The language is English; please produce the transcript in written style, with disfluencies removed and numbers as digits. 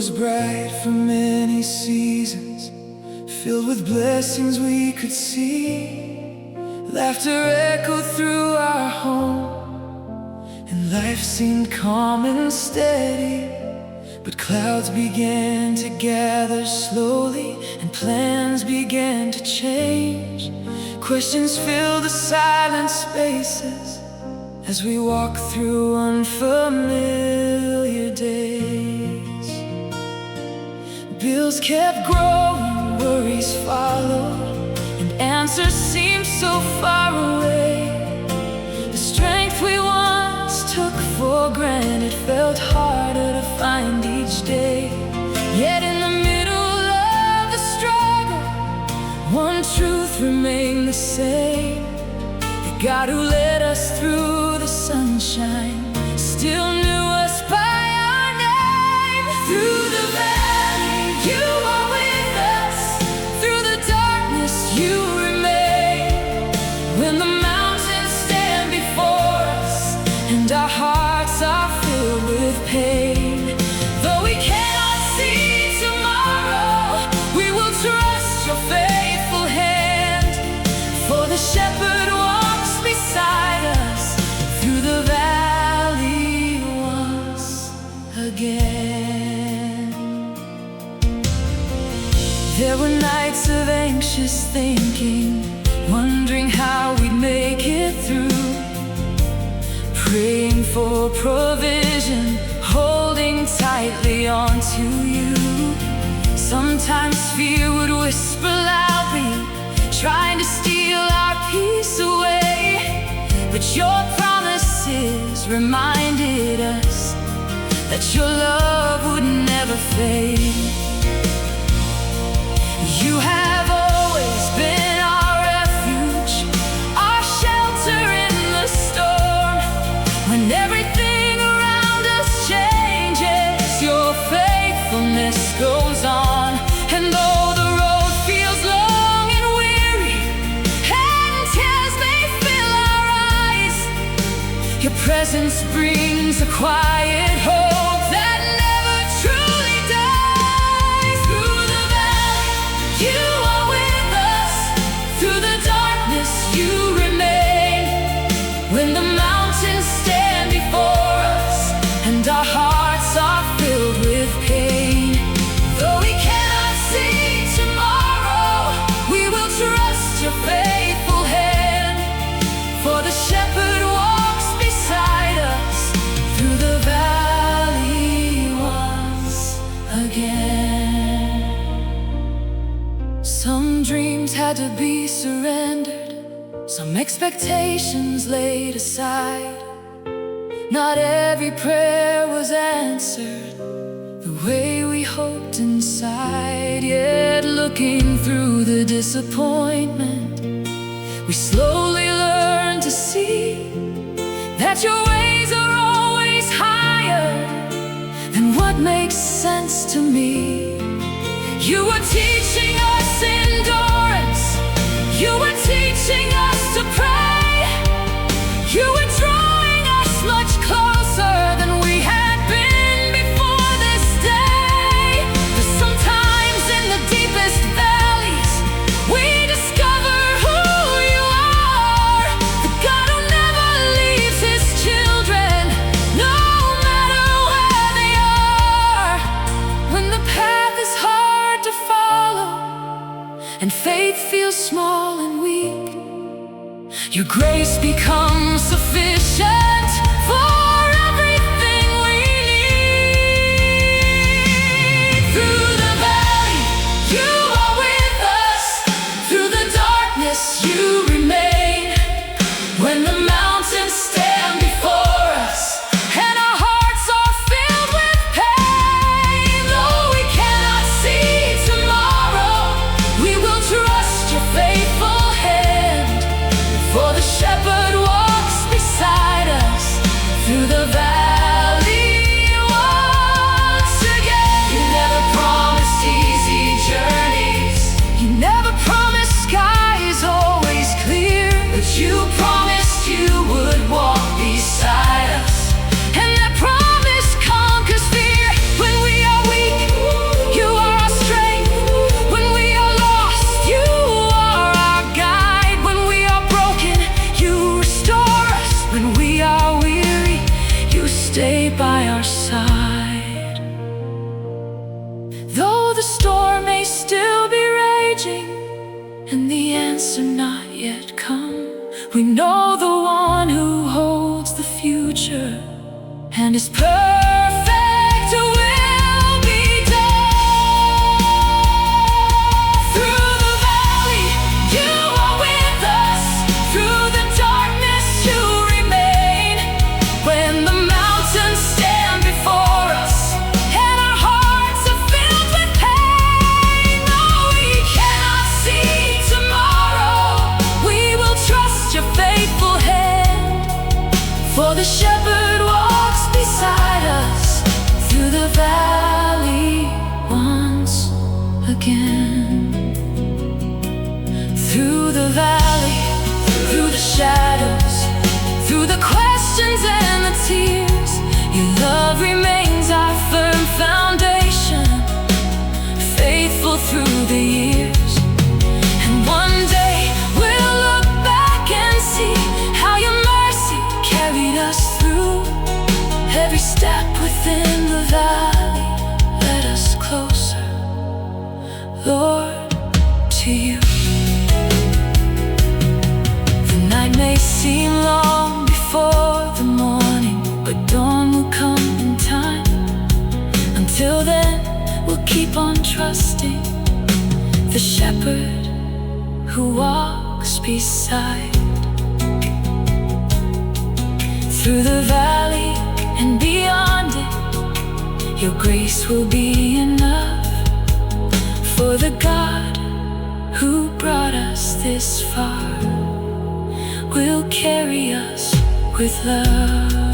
was bright for many seasons, filled with blessings we could see. Laughter echoed through our home, and life seemed calm and steady. But clouds began to gather slowly, and plans began to change. Questions filled the silent spaces as we walked through unfamiliar days. Bills kept growing, worries followed, and answers seemed so far away. The strength we once took for granted felt harder to find each day. Yet in the middle of the struggle, one truth remained the same: that God who led us through the sunshine still knew us by our name. Through the valley, you are with us. Through the darkness, you remain. When the mountains stand before us and our hearts are filled with pain, though we cannot see tomorrow, we will trust your faithful hand. For the shepherd walks beside us through the valley once again. There were nights of anxious thinking, wondering how we'd make it through, praying for provision, holding tightly onto you. Sometimes fear would whisper loudly, trying to steal our peace away. But your promises reminded us that your love would never fade. You have always been our refuge, our shelter in the storm. When everything around us changes, your faithfulness goes on. And though the road feels long and weary, and tears may fill our eyes, your presence brings a quiet hope that never truly dies. Through the valley, you are with us. Through the darkness, you remain. When the mountains stand before us and our hearts are filled with pain, though we cannot see tomorrow, we will trust your faithful hand. For the shepherd walks beside us through the valley once again. Some dreams had to be surrendered, some expectations laid aside. Not every prayer was answered the way we hoped inside. Yet looking through the disappointment, we slowly learned to see that your ways are always higher than what makes sense to me. You were teaching us endurance, you were teaching us to pray, you were drawing us much closer than we had been before this day. But sometimes in the deepest valleys, we discover who you are, the God who never leaves his children, no matter where they are. When the path is hard to follow and faith feels small and weak, your grace becomes sufficient for everything we need. Through the valley, you are with us. Through the darkness, you remain. When the mountains stand before us and our hearts are filled with pain, though we cannot see tomorrow, we will trust your faithful hand. For the shepherd walks beside us the storm may still be raging and the answer not yet come, we know the one who holds the future and is perfect will be done. Through the valley, you are with us. Through the darkness, you remain. When the mountains stand before us and our hearts are filled with pain, though we cannot see tomorrow, we will trust your faithful hand. For the shepherd walks beside us through the valley once again. Through the valley, through the shadows, through the questions and the tears, your love remains our firm foundation, faithful through the years. And one day we'll look back and see how your mercy carried us through. Every step within the valley led us closer, Lord, to you. The night may seem long before the morning, but dawn will come in time. Until then, we'll keep on trusting the shepherd who walks beside. Through the valley and beyond it, your grace will be enough. For the God who brought us this far will carry us with love.